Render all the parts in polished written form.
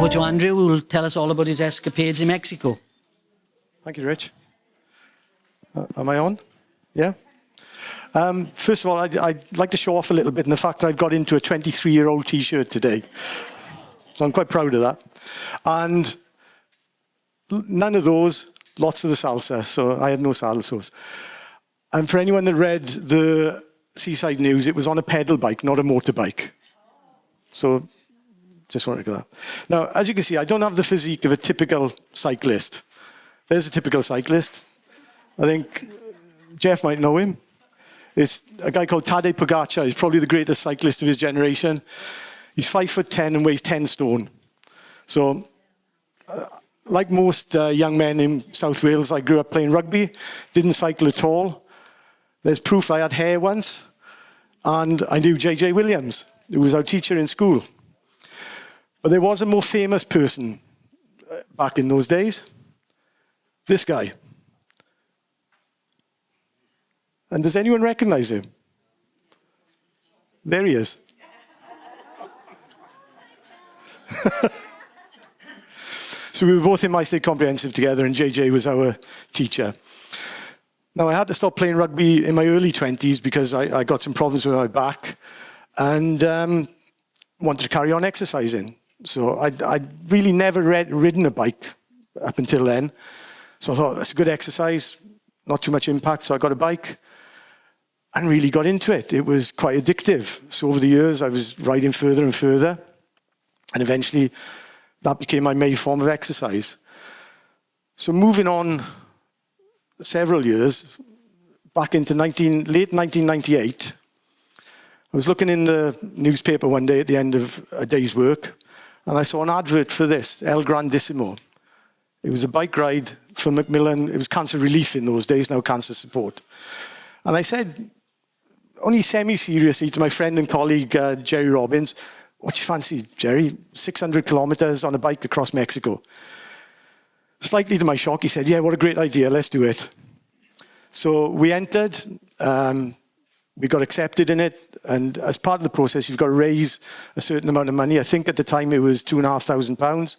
over to Andrew, who will tell us all about his escapades in Mexico. Thank you, Rich. Am I on? Yeah? First of all, I'd like to show off a little bit in the fact that I've got into a 23-year-old T-shirt today. So I'm quite proud of that. And none of those, lots of the salsa, so I had no salsa. And for anyone that read the Seaside News, it was on a pedal bike, not a motorbike. So just wanted to go that. Now, as you can see, I don't have the physique of a typical cyclist. There's a typical cyclist. I think Jeff might know him. It's a guy called Tadej Pogacar. He's probably the greatest cyclist of his generation. He's 5'10" and weighs 10 stone. So, like most young men in South Wales, I grew up playing rugby, didn't cycle at all. There's proof I had hair once, and I knew J.J. Williams, who was our teacher in school. But there was a more famous person back in those days. This guy. And does anyone recognize him? There he is. So we were both in My State Comprehensive together, and JJ was our teacher. Now, I had to stop playing rugby in my early 20s because I got some problems with my back and wanted to carry on exercising. So I'd really never ridden a bike up until then. So I thought, that's a good exercise, not too much impact, so I got a bike and really got into it. It was quite addictive. So over the years, I was riding further and further, and eventually that became my main form of exercise. So moving on several years, back into late 1998, I was looking in the newspaper one day at the end of a day's work, and I saw an advert for this, El Grandissimo. It was a bike ride for Macmillan. It was cancer relief in those days, now cancer support. And I said, only semi-seriously, to my friend and colleague, Jerry Robbins, what do you fancy, Jerry? 600 kilometers on a bike across Mexico. Slightly to my shock, he said, yeah, what a great idea, let's do it. So we entered, we got accepted in it, and as part of the process, you've got to raise a certain amount of money. I think at the time it was £2,500.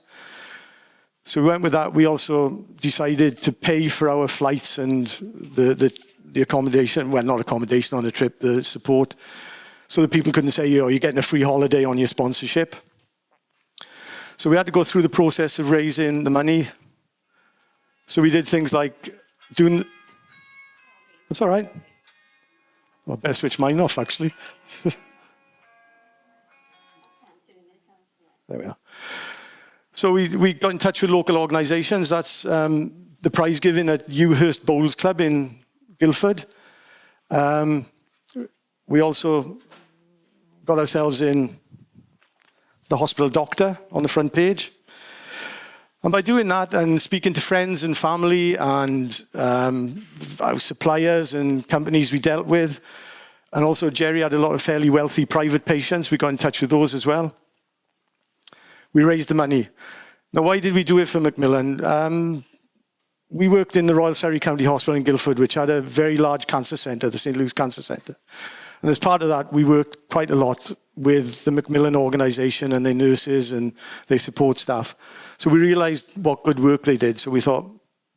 So we went with that. We also decided to pay for our flights and the accommodation, well, not accommodation on the trip, the support, so that people couldn't say, you're getting a free holiday on your sponsorship. So we had to go through the process of raising the money. So we did things like doing... That's all right. Well, I better switch mine off, actually. There we are. So we got in touch with local organisations. That's the prize giving at Ewhurst Bowls Club in Guildford. We also got ourselves in the hospital doctor on the front page. And by doing that and speaking to friends and family and our suppliers and companies we dealt with, and also Jerry had a lot of fairly wealthy private patients, we got in touch with those as well. We raised the money. Now, why did we do it for Macmillan? We worked in the Royal Surrey County Hospital in Guildford, which had a very large cancer centre, the St Luke's Cancer Centre. And as part of that, we worked quite a lot with the Macmillan organisation and their nurses and their support staff. So we realised what good work they did. So we thought,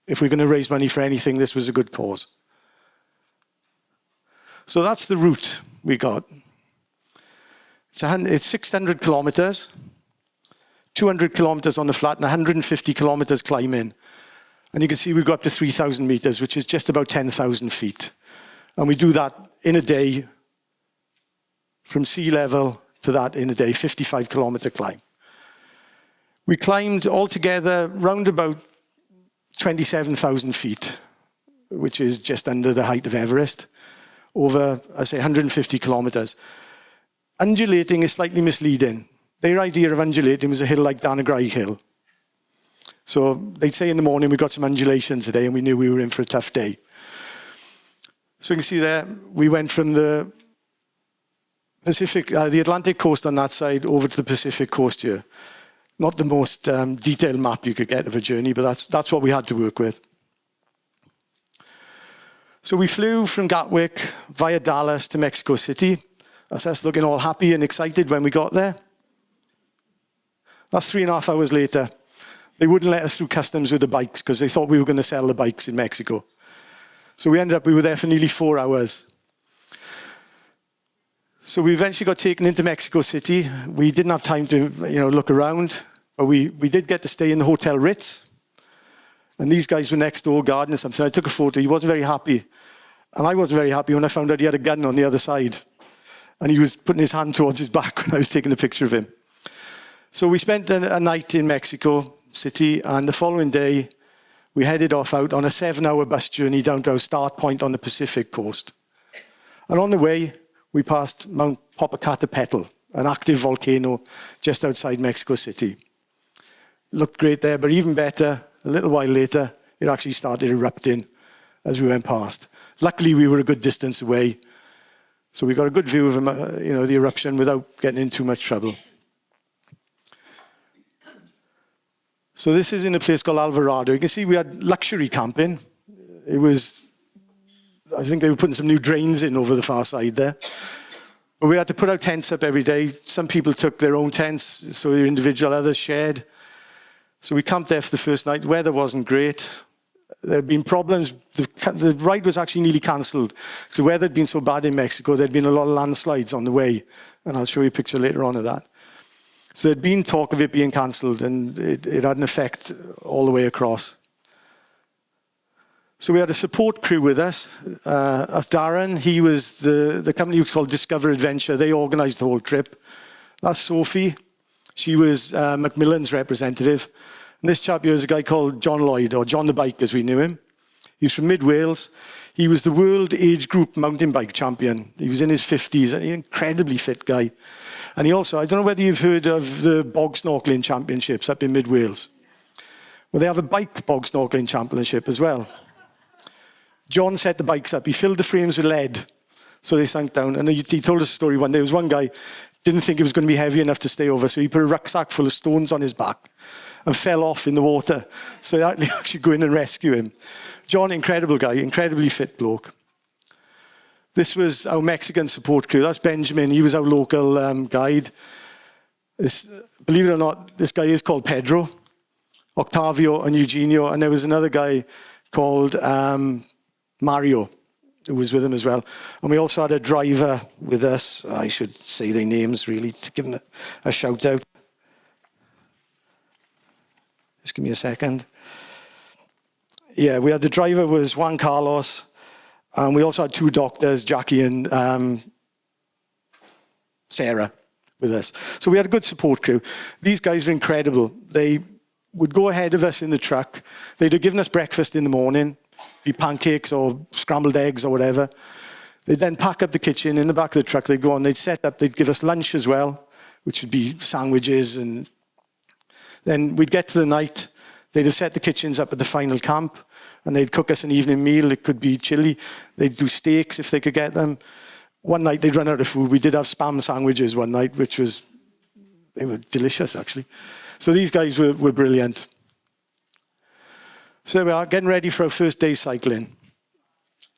if we're going to raise money for anything, this was a good cause. So that's the route we got. It's 600 kilometres, 200 kilometres on the flat, and 150 kilometres climbing. And you can see we got up to 3,000 metres, which is just about 10,000 feet. And we do that in a day, from sea level to that in a day, 55-kilometre climb. We climbed altogether round about 27,000 feet, which is just under the height of Everest, over, I say, 150 kilometres. Undulating is slightly misleading. Their idea of undulating was a hill like Danagrai Hill. So they'd say in the morning, we got some undulations today, and we knew we were in for a tough day. So you can see there, we went from the the Atlantic coast on that side over to the Pacific coast here. Not the most detailed map you could get of a journey, but that's what we had to work with. So we flew from Gatwick via Dallas to Mexico City. That's us looking all happy and excited when we got there. That's 3.5 hours later. They wouldn't let us through customs with the bikes because they thought we were going to sell the bikes in Mexico. So we were there for nearly 4 hours. So we eventually got taken into Mexico City. We didn't have time to, look around, but we did get to stay in the Hotel Ritz. And these guys were next door gardening something. I took a photo. He wasn't very happy. And I wasn't very happy when I found out he had a gun on the other side. And he was putting his hand towards his back when I was taking a picture of him. So we spent a night in Mexico City, and the following day, we headed off out on a 7-hour bus journey down to our start point on the Pacific coast. And on the way, we passed Mount Popocatépetl, an active volcano just outside Mexico City. Looked great there, but even better, a little while later, it actually started erupting as we went past. Luckily, we were a good distance away, so we got a good view of the eruption without getting in too much trouble. So this is in a place called Alvarado. You can see we had luxury camping. I think they were putting some new drains in over the far side there. But we had to put our tents up every day. Some people took their own tents, so they're individual, others shared. So we camped there for the first night. The weather wasn't great. There had been problems. The ride was actually nearly cancelled. The weather had been so bad in Mexico, there'd been a lot of landslides on the way. And I'll show you a picture later on of that. So there'd been talk of it being cancelled, and it had an effect all the way across. So we had a support crew with us. As Darren, he was the company was called Discover Adventure. They organised the whole trip. That's Sophie. She was Macmillan's representative. And this chap here is a guy called John Lloyd, or John the Bike as we knew him. He's from Mid-Wales. He was the world age group mountain bike champion. He was in his 50s, an incredibly fit guy. And he also, I don't know whether you've heard of the bog snorkeling championships up in Mid-Wales. Well, they have a bike bog snorkeling championship as well. John set the bikes up. He filled the frames with lead, so they sank down. And he told us a story one day. There was one guy didn't think it was going to be heavy enough to stay over, so he put a rucksack full of stones on his back and fell off in the water. So they had to actually go in and rescue him. John, incredible guy, incredibly fit bloke. This was our Mexican support crew. That's Benjamin. He was our local guide. Believe it or not, this guy is called Pedro, Octavio and Eugenio. And there was another guy called Mario, who was with him as well. And we also had a driver with us. I should say their names, really, to give them a shout out. Just give me a second. Yeah, we had the driver was Juan Carlos. And we also had 2 doctors, Jackie and Sarah, with us. So we had a good support crew. These guys were incredible. They would go ahead of us in the truck. They'd have given us breakfast in the morning, be pancakes or scrambled eggs or whatever. They'd then pack up the kitchen in the back of the truck. They'd go on, they'd set up, they'd give us lunch as well, which would be sandwiches. And then we'd get to the night. They'd have set the kitchens up at the final camp, and they'd cook us an evening meal. It could be chili. They'd do steaks if they could get them. One night they'd run out of food. We did have spam sandwiches one night, they were delicious, actually. So these guys were brilliant. So we are getting ready for our first day cycling.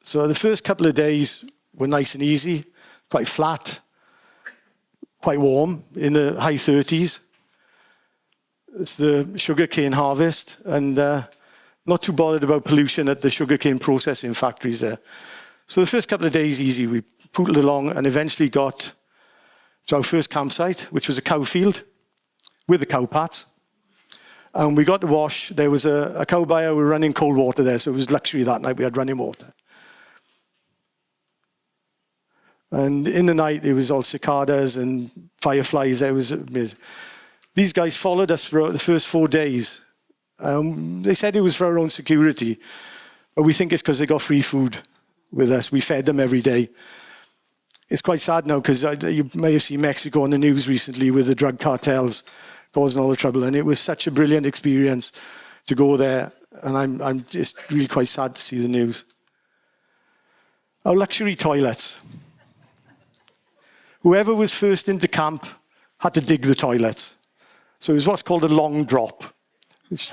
So the first couple of days were nice and easy, quite flat, quite warm, in the high 30s. It's the sugarcane harvest, and not too bothered about pollution at the sugarcane processing factories there. So the first couple of days, easy. We pootled along and eventually got to our first campsite, which was a cow field with the cow pats. And we got to wash. There was a cow buyer who were running cold water there, so it was luxury that night. We had running water. And in the night, it was all cicadas and fireflies. It was amazing. These guys followed us for the first 4 days. They said it was for our own security, but we think it's because they got free food with us. We fed them every day. It's quite sad now because you may have seen Mexico on the news recently with the drug cartels causing all the trouble, and it was such a brilliant experience to go there, and I'm just really quite sad to see the news. Our luxury toilets. Whoever was first into camp had to dig the toilets. So it was what's called a long drop. It's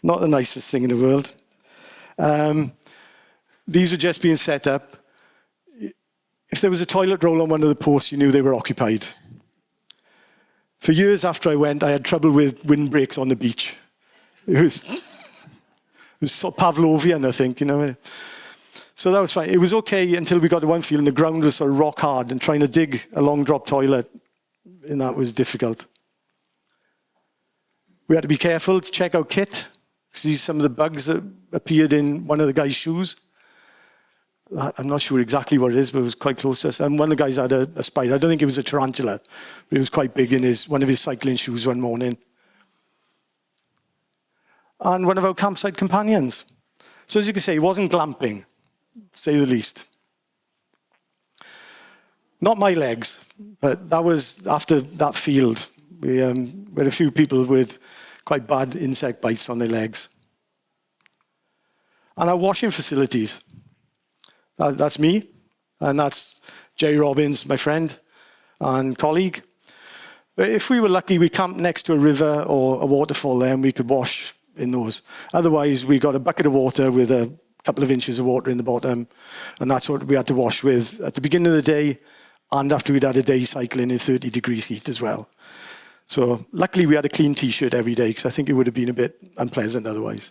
not the nicest thing in the world. These were just being set up. If there was a toilet roll on one of the posts, you knew they were occupied. For years after I went, I had trouble with windbreaks on the beach. It was sort of Pavlovian, I think, you know. So that was fine. It was okay until we got to one field and the ground was sort of rock hard, and trying to dig a long drop toilet, and that was difficult. We had to be careful to check our kit, see some of the bugs that appeared in one of the guy's shoes. I'm not sure exactly what it is, but it was quite close to us. And one of the guys had a spider. I don't think it was a tarantula, but it was quite big in one of his cycling shoes one morning. And one of our campsite companions. So as you can see, it wasn't glamping, to say the least. Not my legs, but that was after that field. We had a few people with quite bad insect bites on their legs. And our washing facilities. That's me, and that's Jerry Robbins, my friend and colleague. But if we were lucky, we camped next to a river or a waterfall there, and we could wash in those. Otherwise, we got a bucket of water with a couple of inches of water in the bottom, and that's what we had to wash with at the beginning of the day and after we'd had a day cycling in 30 degrees heat as well. So luckily, we had a clean T-shirt every day, because I think it would have been a bit unpleasant otherwise.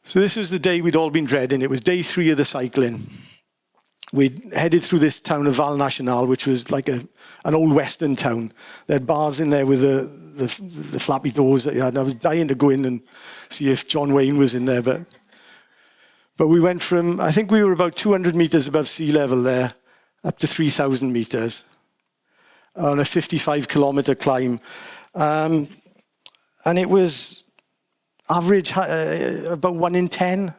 So this was the day we'd all been dreading. It was day 3 of the cycling. We'd headed through this town of Val Nacional, which was like an old western town. They had bars in there with the flappy doors that you had. And I was dying to go in and see if John Wayne was in there. But we went from, I think we were about 200 meters above sea level there, up to 3,000 meters on a 55-kilometer climb. And it was average about 1 in 10. I'm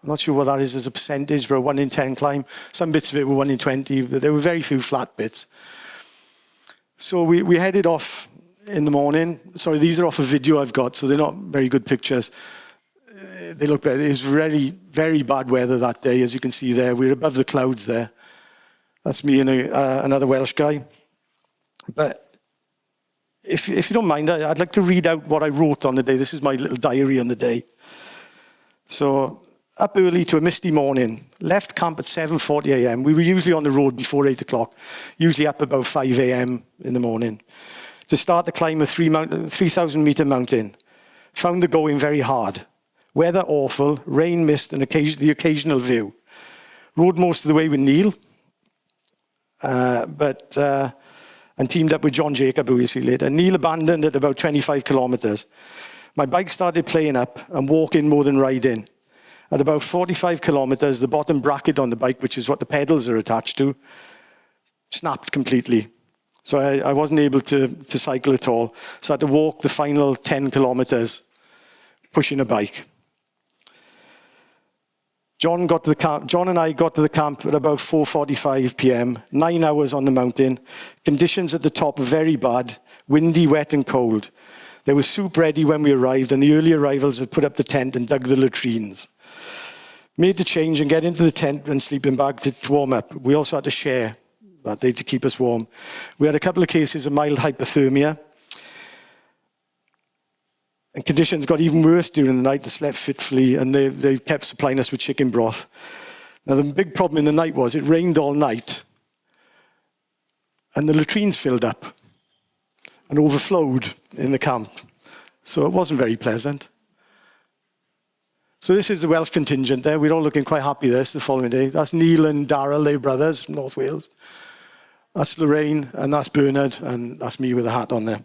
not sure what that is as a percentage, but a 1 in 10 climb. Some bits of it were 1 in 20, but there were very few flat bits. So we headed off in the morning. Sorry, these are off a video I've got, so they're not very good pictures. They look better. It was very, very bad weather that day, as you can see there. We're above the clouds there. That's me and another Welsh guy. But if you don't mind, I'd like to read out what I wrote on the day. This is my little diary on the day. So, up early to a misty morning. Left camp at 7:40 a.m. We were usually on the road before 8 o'clock, usually up about 5 a.m. in the morning, to start the climb of 3,000-meter mountain. Found the going very hard. Weather awful, rain, mist, and the occasional view. Rode most of the way with Neil, and teamed up with John Jacob, who you'll see later. Neil abandoned at about 25 kilometers. My bike started playing up and walking more than riding. At about 45 kilometers, the bottom bracket on the bike, which is what the pedals are attached to, snapped completely. So I wasn't able to cycle at all. So I had to walk the final 10 kilometers, pushing a bike. John and I got to the camp at about 4:45 p.m., 9 hours on the mountain. Conditions at the top were very bad, windy, wet, and cold. There was soup ready when we arrived, and the early arrivals had put up the tent and dug the latrines. Made the change and get into the tent and sleeping bag to warm up. We also had to share that day to keep us warm. We had a couple of cases of mild hypothermia. And conditions got even worse during the night. They slept fitfully, and they kept supplying us with chicken broth. Now, the big problem in the night was it rained all night, and the latrines filled up and overflowed in the camp. So it wasn't very pleasant. So this is the Welsh contingent there. We're all looking quite happy this the following day. That's Neil and Darrell, they're brothers from North Wales. That's Lorraine, and that's Bernard, and that's me with a hat on there.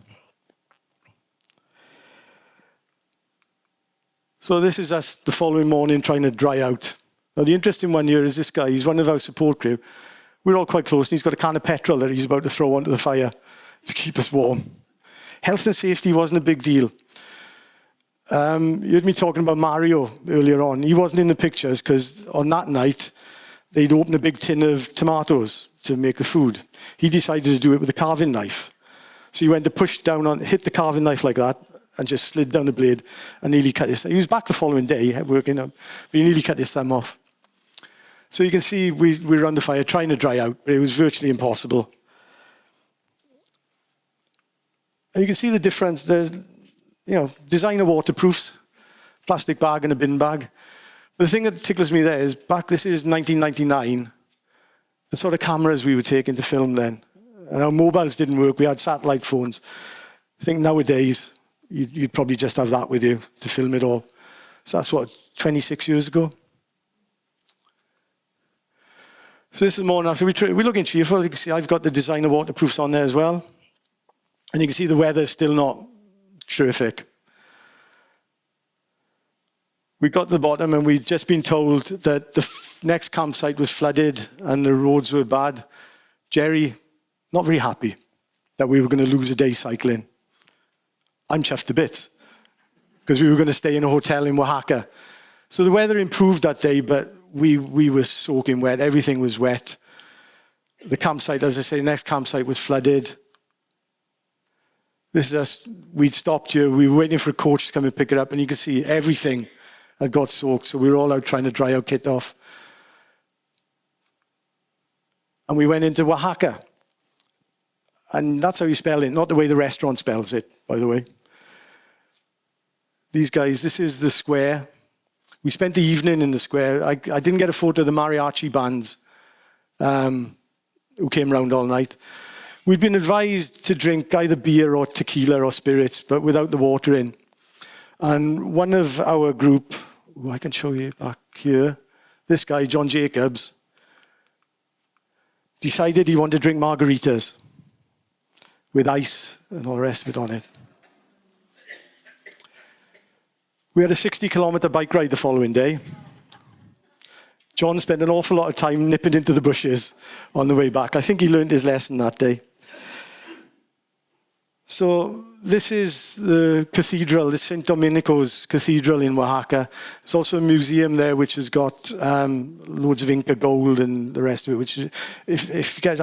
So this is us the following morning trying to dry out. Now the interesting one here is this guy. He's one of our support crew. We're all quite close, and he's got a can of petrol that he's about to throw onto the fire to keep us warm. Health and safety wasn't a big deal. You heard me talking about Mario earlier on. He wasn't in the pictures because on that night, they'd opened a big tin of tomatoes to make the food. He decided to do it with a carving knife. So he went to push down hit the carving knife like that, and just slid down the blade and nearly cut his thumb. He was back the following day working up, but he nearly cut his thumb off. So you can see we were on the fire trying to dry out, but it was virtually impossible. And you can see the difference. There's, designer waterproofs, plastic bag and a bin bag. But the thing that tickles me there is this is 1999, the sort of cameras we were taking to film then. And our mobiles didn't work. We had satellite phones. I think nowadays, you'd probably just have that with you to film it all. So that's what, 26 years ago? So this is more after we're looking cheerful. You can see I've got the designer waterproofs on there as well. And you can see the weather's still not terrific. We got to the bottom and we'd just been told that the next campsite was flooded and the roads were bad. Jerry, not very happy that we were going to lose a day cycling. I'm chuffed to bits because we were going to stay in a hotel in Oaxaca. So the weather improved that day, but we were soaking wet. Everything was wet. The campsite, as I say, the next campsite was flooded. This is us. We'd stopped here. We were waiting for a coach to come and pick it up, and you can see everything had got soaked. So we were all out trying to dry our kit off. And we went into Oaxaca. And that's how you spell it, not the way the restaurant spells it, by the way. These guys, this is the square. We spent the evening in the square. I didn't get a photo of the mariachi bands who came around all night. We'd been advised to drink either beer or tequila or spirits, but without the water in. And one of our group, who I can show you back here, this guy, John Jacobs, decided he wanted to drink margaritas with ice and all the rest of it on it. We had a 60-kilometer bike ride the following day. John spent an awful lot of time nipping into the bushes on the way back. I think he learned his lesson that day. So this is the cathedral, the St. Domenico's Cathedral in Oaxaca. There's also a museum there which has got loads of Inca gold and the rest of it, which is, if you guys,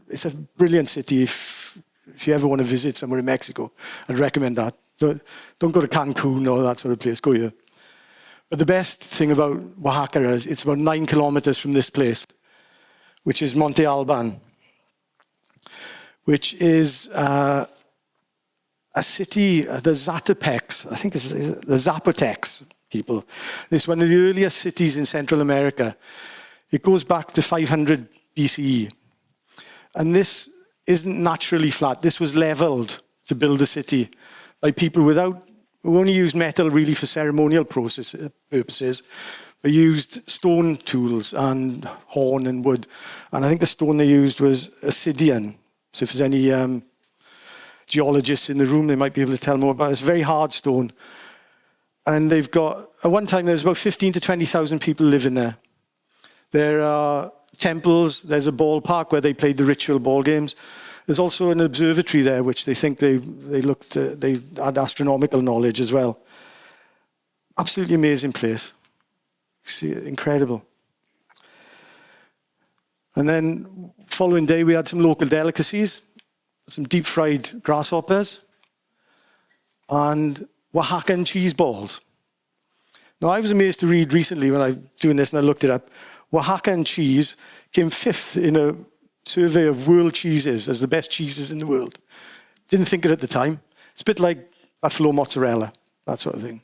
it's a brilliant city. If you ever want to visit somewhere in Mexico, I'd recommend that. Don't go to Cancun or that sort of place, go here. But the best thing about Oaxaca is it's about 9 kilometers from this place, which is Monte Alban, which is a city, the Zatepecs, I think it's the Zapotecs people. It's one of the earliest cities in Central America. It goes back to 500 BCE. And this isn't naturally flat. This was leveled to build the city by people who only used metal really for ceremonial purposes, but used stone tools and horn and wood. And I think the stone they used was obsidian. So if there's any geologists in the room, they might be able to tell more about it. It's very hard stone. And they've got, at one time, there's about 15 to 20,000 people living there. There are temples, there's a ballpark where they played the ritual ball games. There's also an observatory there, which they think they had astronomical knowledge as well. Absolutely amazing place. See, incredible. And then following day, we had some local delicacies, some deep fried grasshoppers, and Oaxacan cheese balls. Now, I was amazed to read recently when I was doing this and I looked it up. Oaxacan cheese came 5th in a survey of world cheeses as the best cheeses in the world. Didn't think it at the time. It's a bit like buffalo mozzarella, that sort of thing.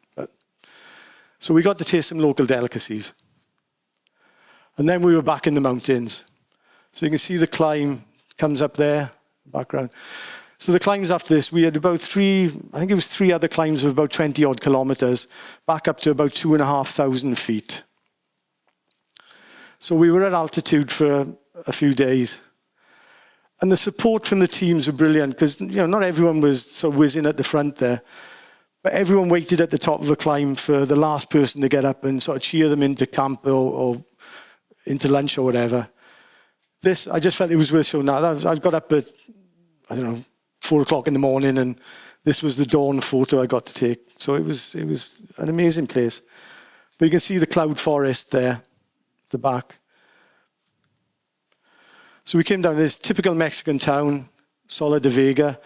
So we got to taste some local delicacies. And then we were back in the mountains. So you can see the climb comes up there, background. So the climbs after this, we had about three other climbs of about 20 odd kilometers, back up to about 2,500 feet. So we were at altitude for a few days. And the support from the teams were brilliant because, not everyone was sort of whizzing at the front there. But everyone waited at the top of the climb for the last person to get up and sort of cheer them into camp or into lunch or whatever. This, I just felt it was worth showing that. I got up at, 4 o'clock in the morning, and this was the dawn photo I got to take. So it was an amazing place. But you can see the cloud forest there at the back. So we came down to this typical Mexican town, Sola de Vega.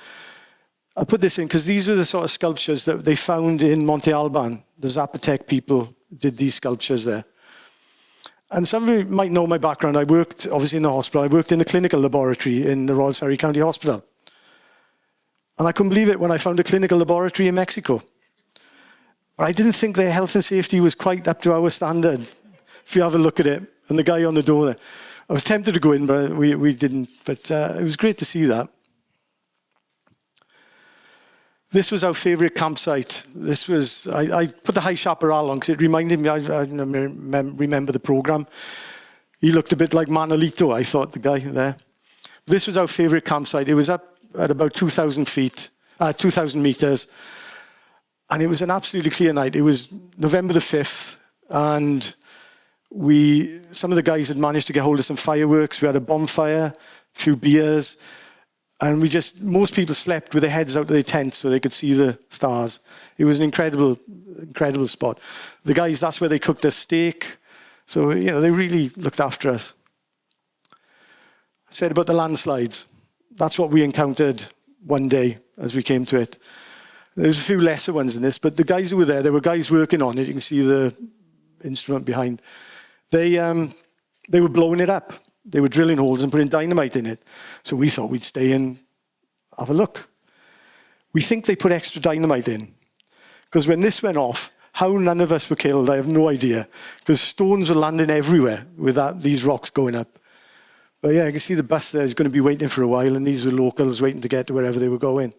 I put this in because these were the sort of sculptures that they found in Monte Alban. The Zapotec people did these sculptures there. And some of you might know my background. I worked, obviously, in the hospital. I worked in the clinical laboratory in the Royal Surrey County Hospital. And I couldn't believe it when I found a clinical laboratory in Mexico. But I didn't think their health and safety was quite up to our standard, if you have a look at it. And the guy on the door there. I was tempted to go in, but we didn't. But it was great to see that. This was our favourite campsite. This was, I put the High Chaparral on because it reminded me, I remember the programme. He looked a bit like Manolito, I thought, the guy there. This was our favourite campsite. It was up at about 2,000 feet, 2,000 metres. And it was an absolutely clear night. It was November the 5th. And some of the guys had managed to get hold of some fireworks. We had a bonfire, a few beers. And most people slept with their heads out of their tents so they could see the stars. It was an incredible, incredible spot. The guys, that's where they cooked their steak. So, they really looked after us. I said about the landslides. That's what we encountered one day as we came to it. There's a few lesser ones than this, but the guys who were there were guys working on it. You can see the instrument behind. They were blowing it up. They were drilling holes and putting dynamite in it. So we thought we'd stay and have a look. We think they put extra dynamite in. Because when this went off, how none of us were killed, I have no idea. Because stones were landing everywhere with these rocks going up. But yeah, you can see the bus there is going to be waiting for a while, and these were locals waiting to get to wherever they were going.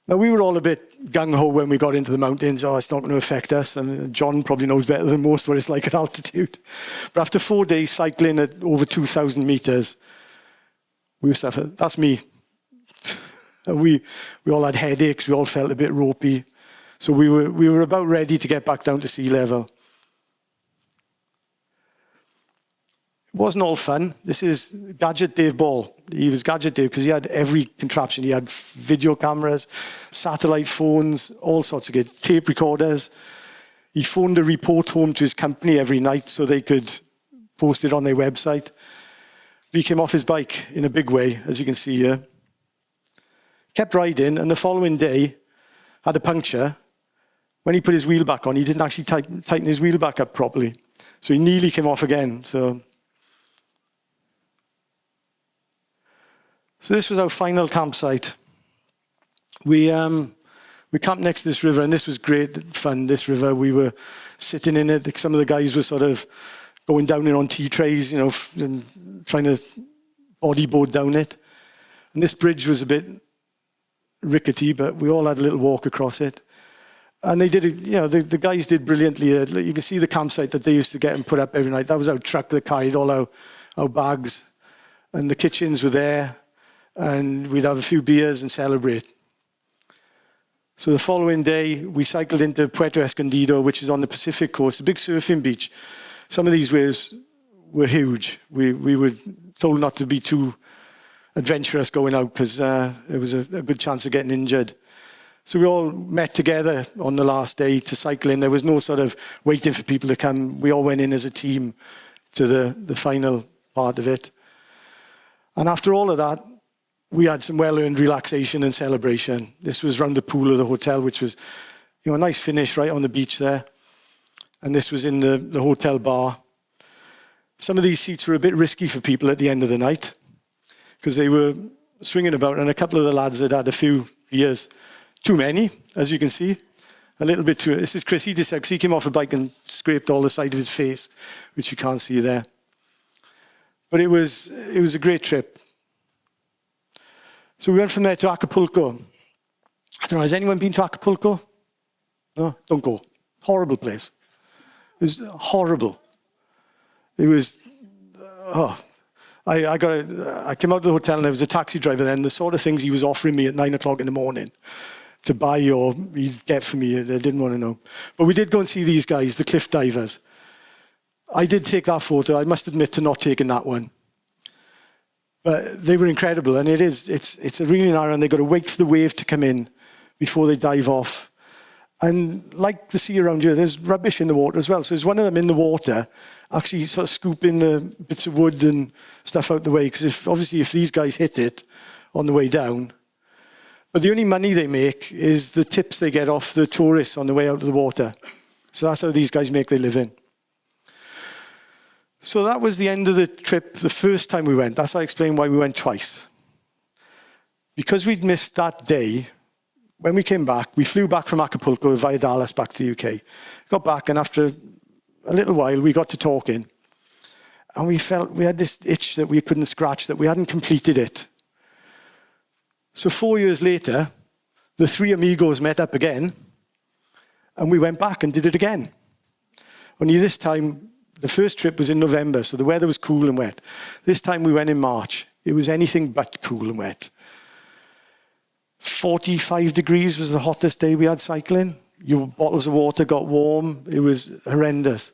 Now, we were all a bit gung-ho when we got into the mountains. Oh, it's not going to affect us. And John probably knows better than most what it's like at altitude. But after 4 days cycling at over 2,000 meters, we suffered. That's me. And we all had headaches. We all felt a bit ropey. So we were about ready to get back down to sea level. It wasn't all fun. This is Gadget Dave Ball. He was Gadget Dave because he had every contraption. He had video cameras, satellite phones, all sorts of good, tape recorders. He phoned a report home to his company every night so they could post it on their website. He came off his bike in a big way, as you can see here. Kept riding, and the following day had a puncture. When he put his wheel back on, he didn't actually tighten his wheel back up properly. So he nearly came off again. So this was our final campsite. We camped next to this river, and this was great fun, this river. We were sitting in it. Some of the guys were sort of going down it on tea trays, and trying to bodyboard down it. And this bridge was a bit rickety, but we all had a little walk across it. And they did, the guys did brilliantly. You can see the campsite that they used to get and put up every night. That was our truck that carried all our bags. And the kitchens were there. And we'd have a few beers and celebrate. So the following day, we cycled into Puerto Escondido, which is on the Pacific coast, a big surfing beach. Some of these waves were huge. We were told not to be too adventurous going out because there was a good chance of getting injured. So we all met together on the last day to cycle in. There was no sort of waiting for people to come. We all went in as a team to the final part of it. And after all of that, we had some well-earned relaxation and celebration. This was round the pool of the hotel, which was a nice finish right on the beach there. And this was in the hotel bar. Some of these seats were a bit risky for people at the end of the night because they were swinging about, and a couple of the lads had had a few beers. Too many, as you can see. A little bit too. This is Chris. He just said, 'cause he came off a bike and scraped all the side of his face, which you can't see there. But it was a great trip. So we went from there to Acapulco. I don't know, has anyone been to Acapulco? No? Don't go. Horrible place. It was horrible. It was, I came out of the hotel and there was a taxi driver there, and the sort of things he was offering me at 9 o'clock in the morning to buy or he'd get for me, I didn't want to know. But we did go and see these guys, the cliff divers. I did take that photo. I must admit to not taking that one. But they were incredible, and it's a really narrow, and they've got to wait for the wave to come in before they dive off. And like the sea around here, there's rubbish in the water as well. So there's one of them in the water, actually sort of scooping the bits of wood and stuff out the way, because obviously if these guys hit it on the way down, but the only money they make is the tips they get off the tourists on the way out of the water. So that's how these guys make their living. So that was the end of the trip, the first time we went. That's how I explained why we went twice. Because we'd missed that day, when we came back, we flew back from Acapulco via Dallas back to the UK. Got back, and after a little while, we got to talking. And we felt we had this itch that we couldn't scratch, that we hadn't completed it. So 4 years later, the three amigos met up again, and we went back and did it again. Only this time, the first trip was in November, so the weather was cool and wet. This time we went in March. It was anything but cool and wet. 45 degrees was the hottest day we had cycling. Your bottles of water got warm. It was horrendous.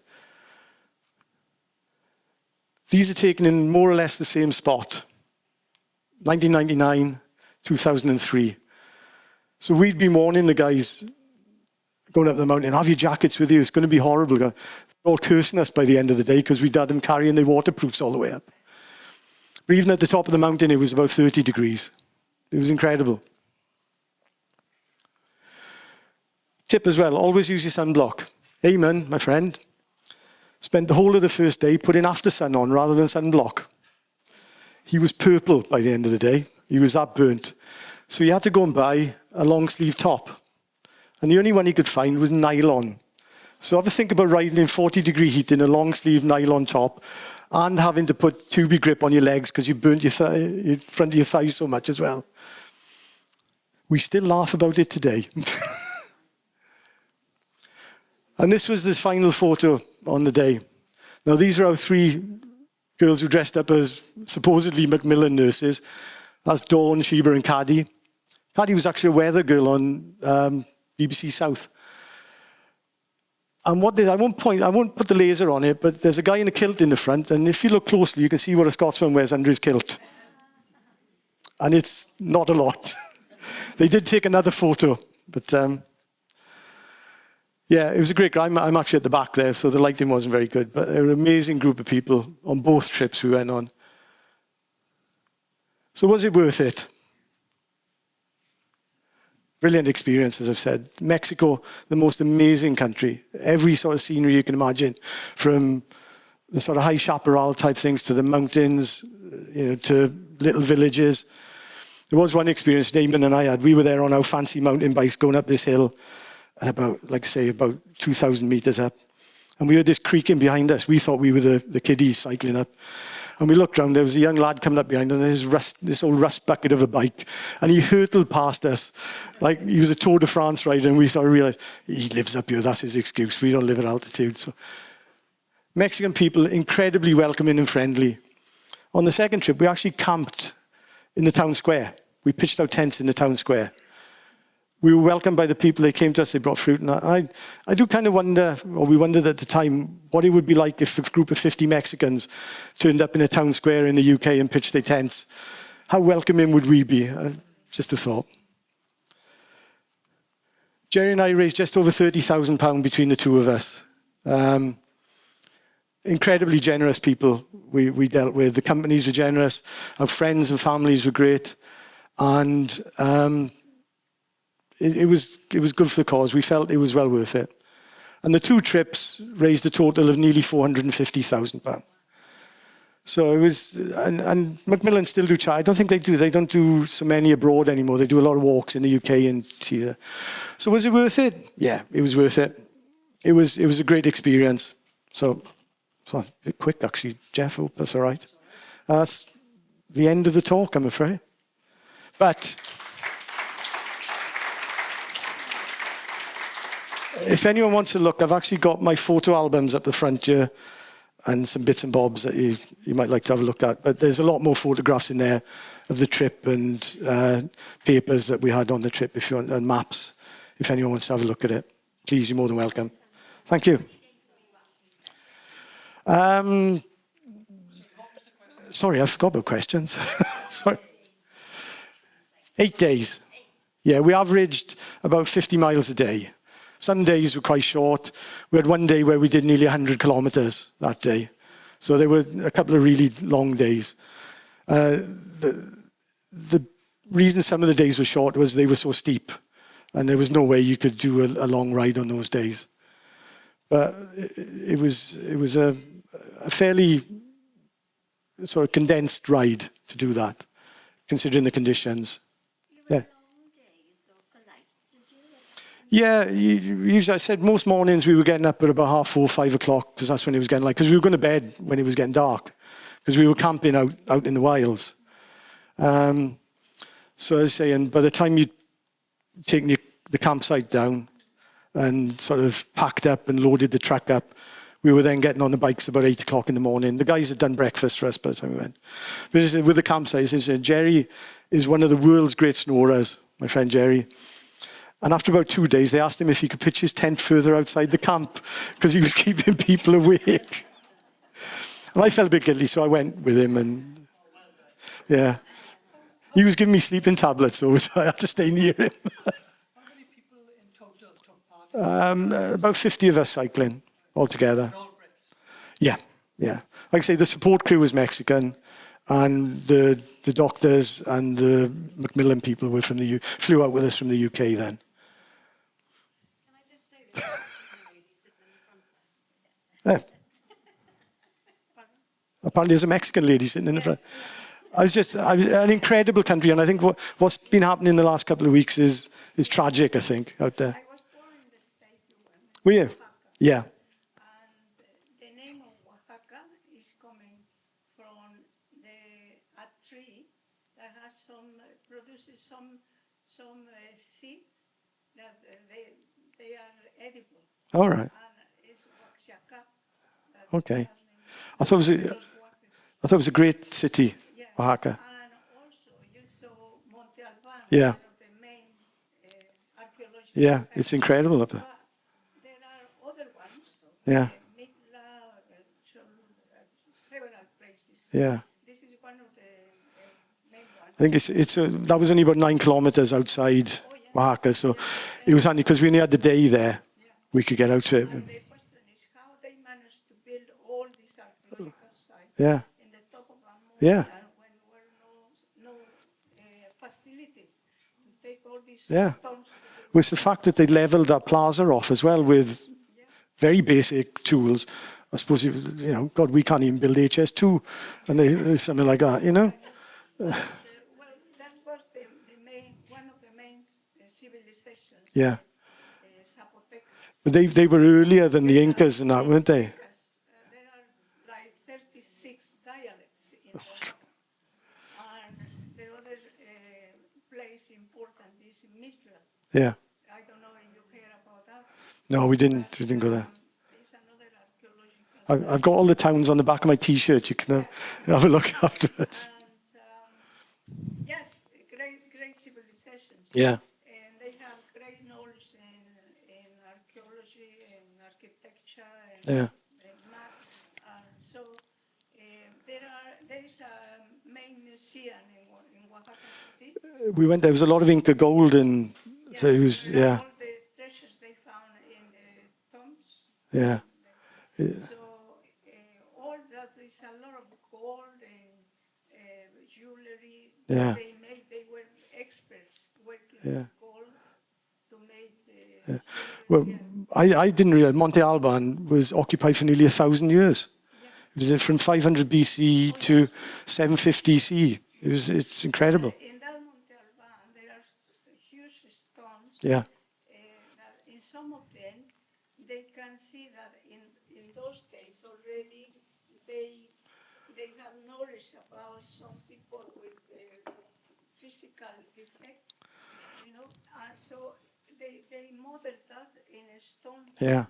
These are taken in more or less the same spot. 1999, 2003. So we'd been warning the guys going up the mountain, have your jackets with you, it's going to be horrible. They're all cursing us by the end of the day because we'd had them carrying their waterproofs all the way up. But even at the top of the mountain, it was about 30 degrees. It was incredible. Tip as well, always use your sunblock. Eamon, my friend, spent the whole of the first day putting after sun on rather than sunblock. He was purple by the end of the day. He was that burnt. So he had to go and buy a long sleeve top. And the only one he could find was nylon. So have a think about riding in 40-degree heat in a long sleeve nylon top and having to put tubey grip on your legs because you burnt your front of your thighs so much as well. We still laugh about it today. And this was the final photo on the day. Now, these are our three girls who dressed up as supposedly Macmillan nurses. That's Dawn, Sheba, and Caddy. Caddy was actually a weather girl on BBC South. And I won't put the laser on it, but there's a guy in a kilt in the front, and if you look closely, you can see what a Scotsman wears under his kilt. And it's not a lot. They did take another photo, but yeah, it was a great guy. I'm actually at the back there, so the lighting wasn't very good, but they were an amazing group of people on both trips we went on. So was it worth it? Brilliant experience, as I've said. Mexico, the most amazing country. Every sort of scenery you can imagine, from the sort of high chaparral type things to the mountains, to little villages. There was one experience Damon and I had. We were there on our fancy mountain bikes going up this hill at about 2,000 meters up. And we heard this creaking behind us. We thought we were the kiddies cycling up. And we looked around, there was a young lad coming up behind us, this old rust bucket of a bike. And he hurtled past us like he was a Tour de France rider. And we sort of realized, he lives up here, that's his excuse. We don't live at altitude. So Mexican people, incredibly welcoming and friendly. On the second trip, we actually camped in the town square. We pitched our tents in the town square. We were welcomed by the people. They came to us, they brought fruit. And I do kind of wonder, or we wondered at the time, what it would be like if a group of 50 Mexicans turned up in a town square in the UK and pitched their tents. How welcoming would we be? Just a thought. Jerry and I raised just over £30,000 between the two of us. Incredibly generous people we dealt with. The companies were generous. Our friends and families were great. And it was good for the cause. We felt it was well worth it. And the two trips raised a total of nearly £450,000. So it was, and Macmillan still do try. I don't think they do. They don't do so many abroad anymore. They do a lot of walks in the UK and Caesar. So was it worth it? Yeah, it was worth it. It was a great experience. So a bit quick actually, Jeff. Hope that's all right. That's the end of the talk, I'm afraid. But if anyone wants to look, I've actually got my photo albums up the front here and some bits and bobs that you might like to have a look at. But there's a lot more photographs in there of the trip and papers that we had on the trip, if you want, and maps. If anyone wants to have a look at it, please, you're more than welcome. Thank you. Sorry, I forgot about questions. Sorry. 8 days. Yeah, we averaged about 50 miles a day. Some days were quite short. We had one day where we did nearly 100 kilometers that day. So there were a couple of really long days. The reason some of the days were short was they were so steep, and there was no way you could do a long ride on those days. But it was a fairly sort of condensed ride to do that, considering the conditions. Yeah. Yeah, usually I said most mornings we were getting up at about 4:30, 5 o'clock, because that's when it was getting because we were going to bed when it was getting dark, because we were camping out in the wilds. So I was saying, by the time you'd taken the campsite down and sort of packed up and loaded the truck up, we were then getting on the bikes about 8 o'clock in the morning. The guys had done breakfast for us by the time we went. But with the campsite, Jerry is one of the world's great snorers, my friend Jerry. And after about 2 days, they asked him if he could pitch his tent further outside the camp because he was keeping people awake. And I felt a bit guilty, so I went with him. And yeah, he was giving me sleeping tablets, so I had to stay near him. How many people in total took part? About 50 of us cycling altogether. All Brits. Yeah, yeah. Like I say, the support crew was Mexican, and the doctors and the Macmillan people were flew out with us from the UK then. Can I just say there's a lady sitting in the front there? Yeah. Apparently there's a Mexican lady sitting in the front. An incredible country, and I think what's been happening in the last couple of weeks is tragic, I think, out there. I was born in the state of Were you? Oaxaca, Yeah. and the name of Oaxaca is coming from a tree that has produces some seeds that they are edible. All right. And it's Oaxaca. Okay. I thought it was a great city, Oaxaca. And also you saw Monte Alban, Yeah. one of the main archaeological Yeah, sites. it's incredible up there. But there are other ones. Yeah. Mitla, several places. Yeah. This is one of the main ones. I think that was only about 9 kilometers outside Oaxaca, so it was handy because we only had the day there. We could get out to it. And the question is how they managed to build all these archaeological sites Yeah. in the top of a mountain Yeah. when there were no facilities to take all these Yeah. stones. Was the fact that they leveled that plaza off as well with very basic tools. I suppose, God, we can't even build HS2, and there's something like that, Well, that was one of the main civilizations. Yeah. Zapotecas. But they were earlier than the Incas and that, weren't they? There are like 36 dialects in Oaxaca. And the other place important is Mitla. Yeah. I don't know if you hear about that. No, we didn't go there. It's another archaeological I've got all the towns on the back of my T-shirt. You can have a look afterwards. And yes, great civilizations. Yeah. And they have great knowledge in archaeology and architecture and maths. And so there is a main museum in Oaxaca City. We went there. There was a lot of Inca gold, and so it was, yeah, All the treasures they found in the tombs. yeah. So all that is a lot of gold and jewelry. Yeah. They were experts working Yeah. with gold to make the Well, jewelry. I didn't realize Monte Alban was occupied for nearly 1,000 years. It was from 500 BC to 750 CE. It's incredible. In that Monte Alban, there are huge stones. Yeah. That in some of them, they can see that in those days already, they have knowledge about some people with physical defects, and so they modeled that in a stone. Yeah.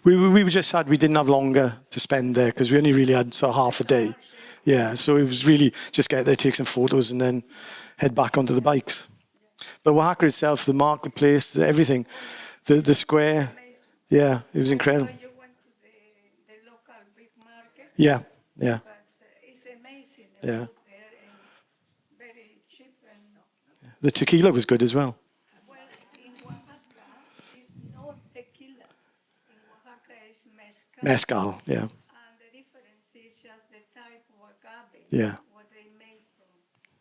We were just sad we didn't have longer to spend there because we only really had sort of half a day. Yeah, so it was really just get there, take some photos, and then head back onto the bikes. But Oaxaca itself, the marketplace, everything, the square, yeah, it was incredible. You went to the local big market, Yeah, yeah, but it's amazing. The Yeah. food there and very cheap and. the tequila was good as well. Well, in Oaxaca, it's not tequila. In Oaxaca, it's mezcal. Mezcal, yeah, And the difference is just the type of agave, Yeah. what they make from.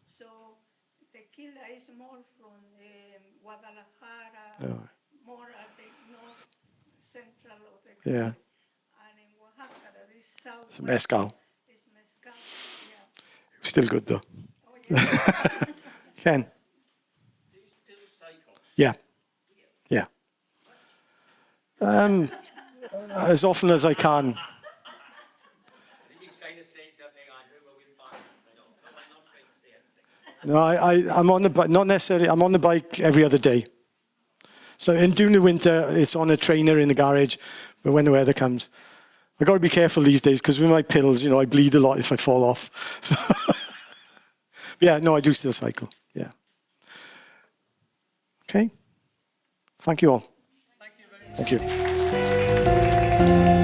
So tequila is more from Guadalajara, Oh. more at the north central of the country. Yeah. And in Oaxaca, that is south. It's mezcal. It's mezcal, yeah. Still good though. Oh, yeah. Ken? Do you still cycle? Yeah, yeah. As often as I can. I think he's trying to say something, Andrew, but we'll pass. No, I'm not trying to say anything. No, I'm on the bike, not necessarily, I'm on the bike every other day. So during the winter, it's on a trainer in the garage, but when the weather comes, I've got to be careful these days because with my pills, you know, I bleed a lot if I fall off. So yeah, no, I do still cycle. Yeah. Okay. Thank you all. Thank you very much. Thank you.